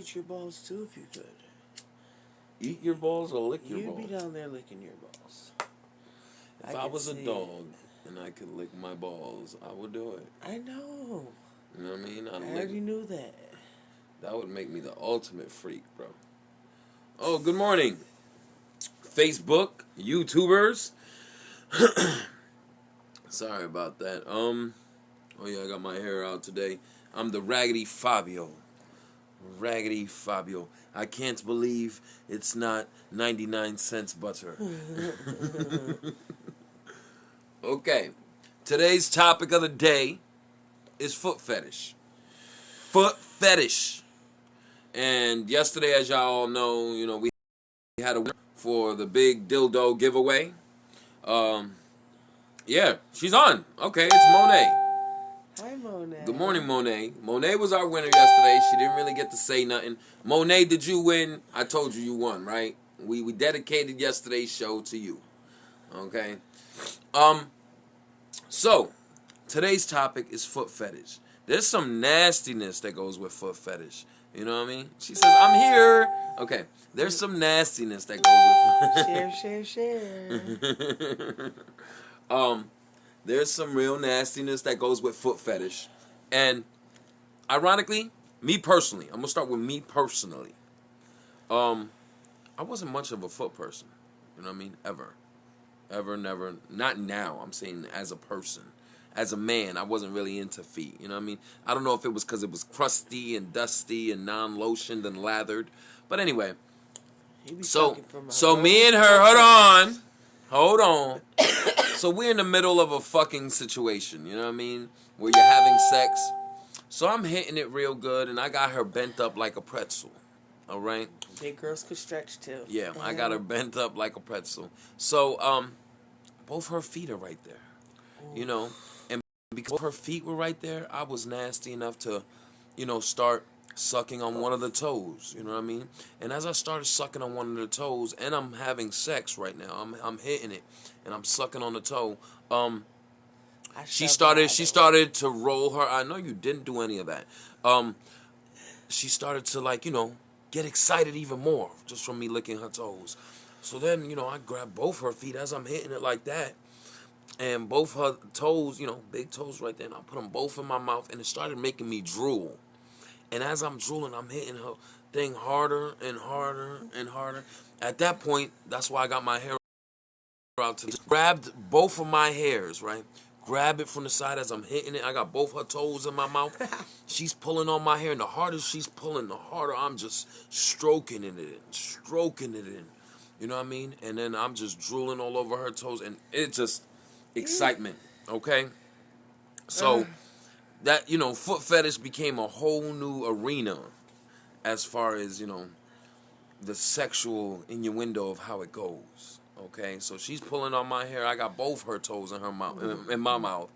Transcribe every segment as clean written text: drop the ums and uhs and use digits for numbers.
eat your balls too if you could. Eat your balls or lick your balls? You'd be down there licking your balls. If I was a dog and I could lick my balls, I would do it. I know. You know what I mean? I already knew that. That would make me the ultimate freak, bro. Oh, good morning, Facebook, YouTubers. Sorry about that. Oh yeah, I got my hair out today. I'm the Raggedy Fabio. Raggedy Fabio. I can't believe it's not 99 cents butter. Okay. Today's topic of the day is foot fetish. Foot fetish. And yesterday, as y'all know, we had a winner for the big dildo giveaway. Yeah, she's on. Okay, it's Monet. Hi, Monet. Good morning, Monet. Monet was our winner yesterday. She didn't really get to say nothing. Monet, did you win? I told you won, right? We dedicated yesterday's show to you. Okay? So, today's topic is foot fetish. There's some nastiness that goes with foot fetish. You know what I mean? She says, I'm here. Okay. There's some nastiness that goes with Share. There's some real nastiness that goes with foot fetish. And ironically, me personally, I'm going to start with me personally. I wasn't much of a foot person. You know what I mean? Ever, never. Not now. I'm saying as a person. As a man, I wasn't really into feet. You know what I mean? I don't know if it was because it was crusty and dusty and non-lotioned and lathered. But anyway. So me and her, hold on. So we're in the middle of a fucking situation, you know what I mean? Where you're having sex. So I'm hitting it real good, and I got her bent up like a pretzel. All right? Big girls could stretch too. Yeah, I got her bent up like a pretzel. So, both her feet are right there. Ooh. You know? And because her feet were right there, I was nasty enough to, start sucking on one of the toes, you know what I mean? And as I started sucking on one of the toes, and I'm having sex right now, I'm hitting it, and I'm sucking on the toe. She started to roll her. I know you didn't do any of that. She started to get excited even more just from me licking her toes. So then I grabbed both her feet as I'm hitting it like that, and both her toes, big toes right there, and I put them both in my mouth, and it started making me drool. And as I'm drooling, I'm hitting her thing harder and harder and harder. At that point, that's why I got my hair out. Grabbed both of my hairs, right? Grab it from the side as I'm hitting it. I got both her toes in my mouth. She's pulling on my hair, and the harder she's pulling, the harder I'm just stroking it in. You know what I mean? And then I'm just drooling all over her toes, and it's just excitement, okay? So that, foot fetish became a whole new arena as far as, the sexual innuendo of how it goes. Okay, so she's pulling on my hair. I got both her toes in her mouth, in my mouth,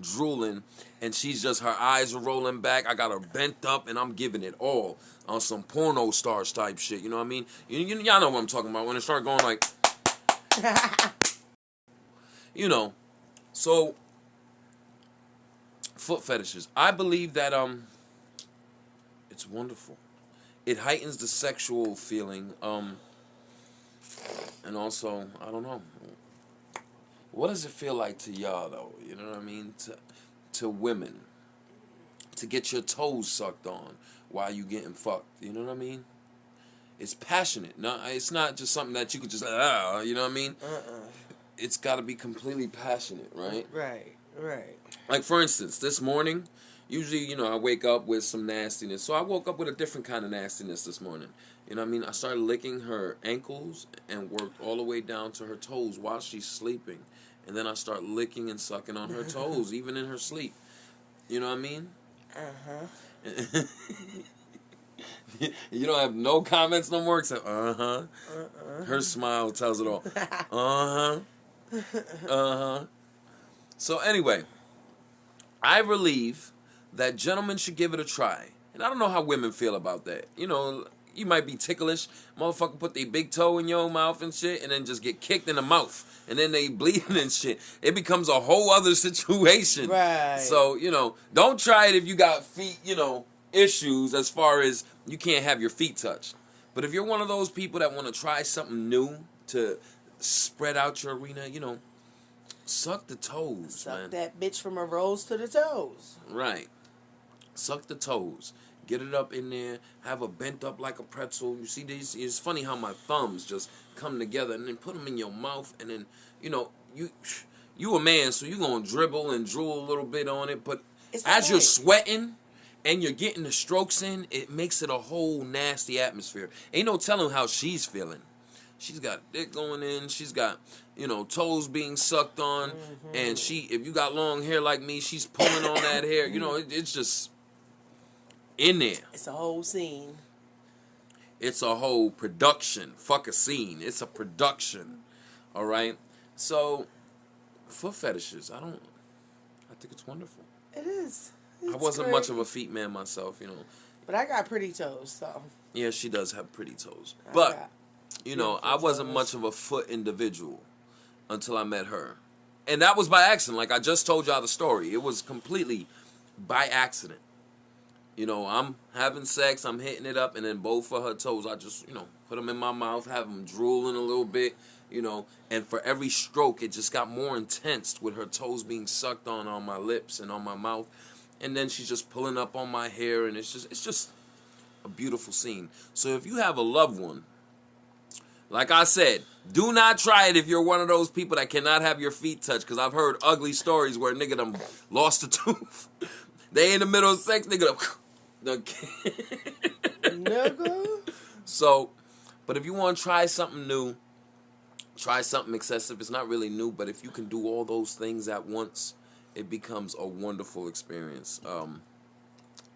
drooling, and her eyes are rolling back. I got her bent up, and I'm giving it all on some porno stars type shit. You know what I mean? Y'all know what I'm talking about when it start going like, So foot fetishes. I believe that it's wonderful. It heightens the sexual feeling. And also, I don't know. What does it feel like to y'all, though? You know what I mean? To women. To get your toes sucked on while you getting fucked. You know what I mean? It's passionate. No, it's not just something that you could just, you know what I mean? It's got to be completely passionate, right? Right. Like, for instance, this morning, usually, I wake up with some nastiness. So I woke up with a different kind of nastiness this morning. You know what I mean? I started licking her ankles and worked all the way down to her toes while she's sleeping. And then I start licking and sucking on her toes, even in her sleep. You know what I mean? Uh-huh. You don't have no comments no more except, uh-huh. Her smile tells it all. Uh-huh. Uh-huh. So anyway, I believe that gentlemen should give it a try. And I don't know how women feel about that. You might be ticklish. Motherfucker put their big toe in your mouth and shit, and then just get kicked in the mouth. And then they bleeding and shit. It becomes a whole other situation. Right. So, don't try it if you got feet, issues as far as you can't have your feet touched. But if you're one of those people that want to try something new to spread out your arena, suck the toes, Suck man. that bitch from her rolls to the toes. Right. Suck the toes. Get it up in there. Have it bent up like a pretzel. You see these? It's funny how my thumbs just come together and then put them in your mouth. And then, you a man, so you going to dribble and drool a little bit on it. But as you're sweating and you're getting the strokes in, it makes it a whole nasty atmosphere. Ain't no telling how she's feeling. She's got dick going in. She's got, toes being sucked on. Mm-hmm. And if you got long hair like me, she's pulling on that hair. It's just in there. It's a whole scene. It's a whole production. Fuck a scene. It's a production. All right? So, foot fetishes, I think it's wonderful. It is. I wasn't much of a feet man myself, But I got pretty toes, so. Yeah, she does have pretty toes. But, I wasn't toes. much of a foot individual until I met her. And that was by accident. Like I just told y'all the story. It was completely by accident. I'm having sex, I'm hitting it up, and then both of her toes, I just, put them in my mouth, have them drooling a little bit, and for every stroke, it just got more intense with her toes being sucked on my lips and on my mouth. And then she's just pulling up on my hair, and it's just a beautiful scene. So if you have a loved one, like I said, do not try it if you're one of those people that cannot have your feet touched, because I've heard ugly stories where a nigga done lost a tooth. They in the middle of sex, nigga Nigga. So, but if you want to try something new, try something excessive. It's not really new, but if you can do all those things at once, it becomes a wonderful experience.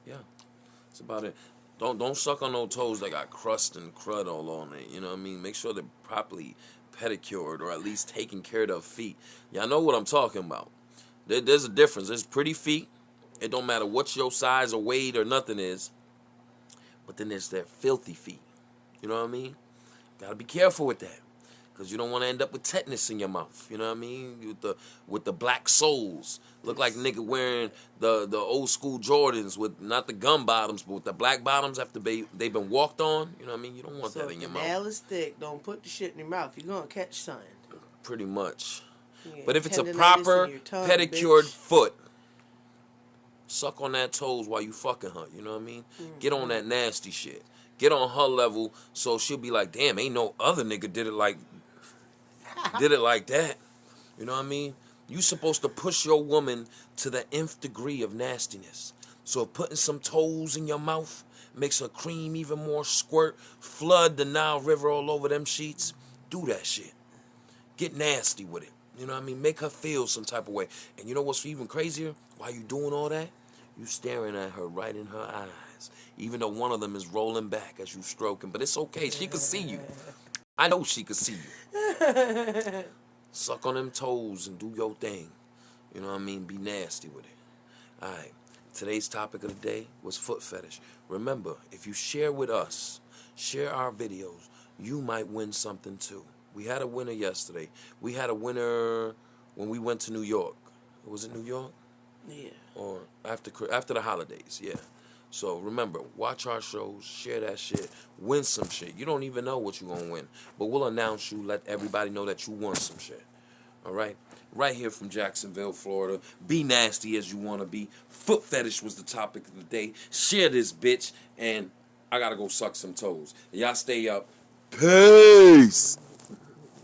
Yeah, that's about it. Don't suck on no toes that got crust and crud all on it. You know what I mean? Make sure they're properly pedicured or at least taking care of their feet. Y'all know what I'm talking about. There's a difference. There's pretty feet. It don't matter what your size or weight or nothing is. But then there's that filthy feet. You know what I mean? Gotta be careful with that. Because you don't want to end up with tetanus in your mouth. You know what I mean? With the black soles. Look like nigga wearing the old school Jordans with not the gum bottoms, but with the black bottoms after they've been walked on. You know what I mean? You don't want that in your mouth. So if the nail is thick, don't put the shit in your mouth. You're going to catch something. Pretty much. Yeah, but if it's a proper pedicured foot, suck on that toes while you fucking her. You know what I mean? Mm-hmm. Get on that nasty shit. Get on her level so she'll be like, damn, ain't no other nigga did it like that. You know what I mean? You supposed to push your woman to the nth degree of nastiness. So if putting some toes in your mouth makes her cream even more squirt, flood the Nile River all over them sheets, do that shit. Get nasty with it. You know what I mean? Make her feel some type of way. And you know what's even crazier? While you doing all that, you staring at her right in her eyes. Even though one of them is rolling back as you stroking. But it's okay. She can see you. I know she can see you. Suck on them toes and do your thing. You know what I mean? Be nasty with it. All right. Today's topic of the day was foot fetish. Remember, if you share with us, share our videos, you might win something too. We had a winner yesterday. We had a winner when we went to New York. Was it New York? Yeah. Or after the holidays, yeah. So remember, watch our shows, share that shit, win some shit. You don't even know what you're going to win. But we'll announce you, let everybody know that you won some shit. All right? Right here from Jacksonville, Florida. Be nasty as you want to be. Foot fetish was the topic of the day. Share this bitch, and I got to go suck some toes. Y'all stay up. Peace!